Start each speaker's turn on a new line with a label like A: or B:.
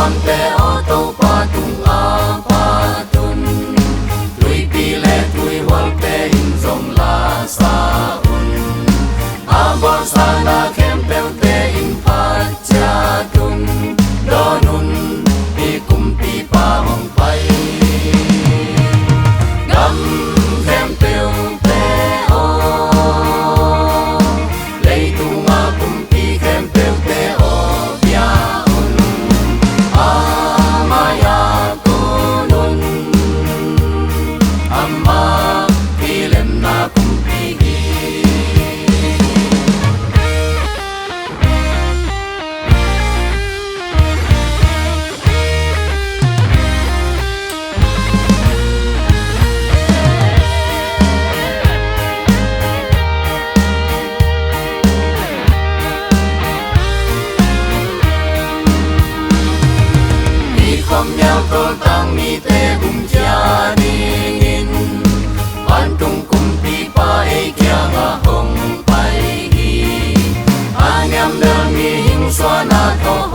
A: Tuan te o tau patung a patun Tui pile tui wal te in zong la sa un Abor sana kem peu te in pacha tun Donun pi kum pi pa hong pai Gam kem peu te o Lei tu nga kum pi kem peu te o bia un Amaya kunun Amma pilem na kum pi gi Không nhau cô tăng mi te bung cha đi nghìn Ban tung kum pi pa e kia nga hong pai hi Anh em đơn mi hình xoa na to